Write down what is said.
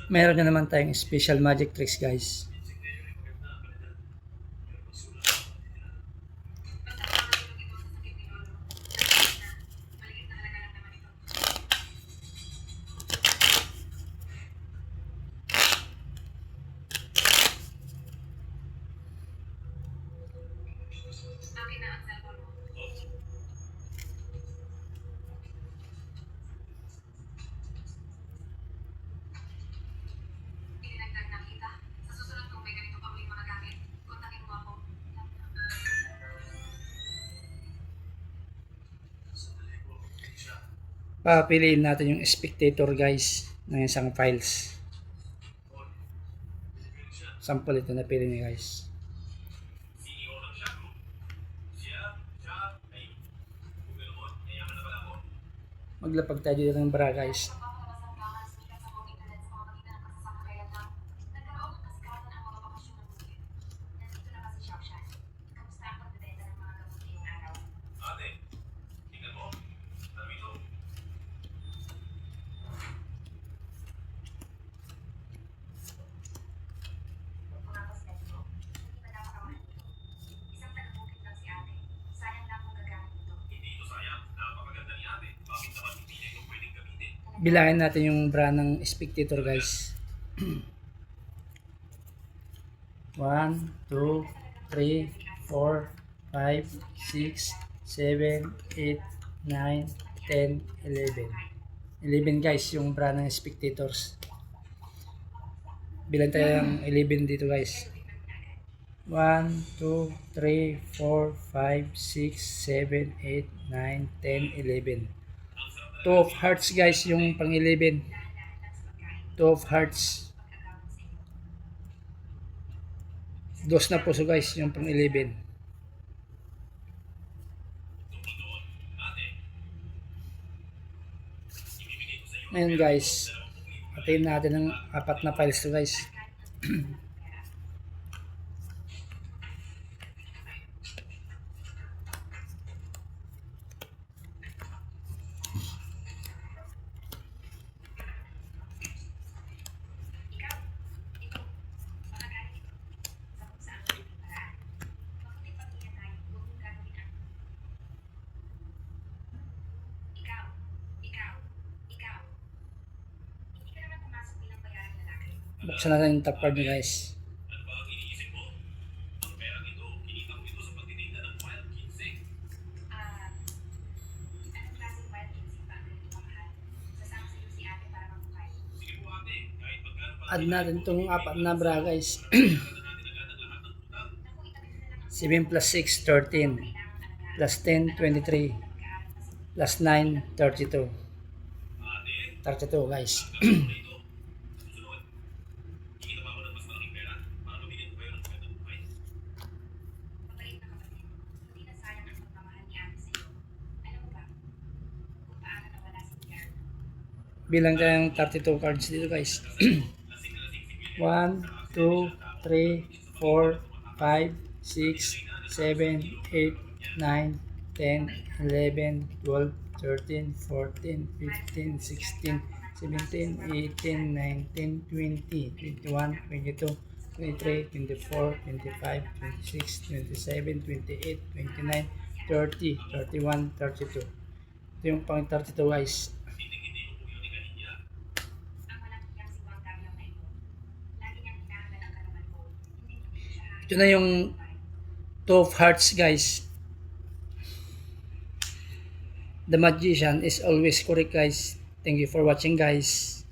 Meron na naman tayong special magic tricks guys. Papiliin natin yung spectator guys ng isang files. Sample ito na pili niya guys. Maglapag tayo dito ng bra guys. Bilangin natin yung bra ng spectator guys. 1, 2, 3, 4, 5, 6, 7, 8, 9, 10, 11. 11 guys yung bra ng spectators. Bilang tayo ng 11 dito guys. 1, 2, 3, 4, 5, 6, 7, 8, 9, 10, 11. 2 of hearts guys yung pang 11. 2 of hearts. 2 na puso guys yung pang 11. Ngayon guys, patayin natin ng 4 na files to guys. Buksan natin yung top card nyo guys. Add natin itong 4 na bra guys. 7 plus 6, 13. Plus 10, 23. Plus 9, 32. 32 guys. Bilang tayong 32 cards dito guys. 1, 2, 3, 4, 5, 6, 7, 8, 9, 10, 11, 12, 13, 14, 15, 16, 17, 18, 19, 20, 21, 22, 23, 24, 25, 26, 27, 28, 29, 30, 31, 32. Ito yung pang 32 guys. Ito na yung 2 of hearts guys. The magician is always correct guys. Thank you for watching guys.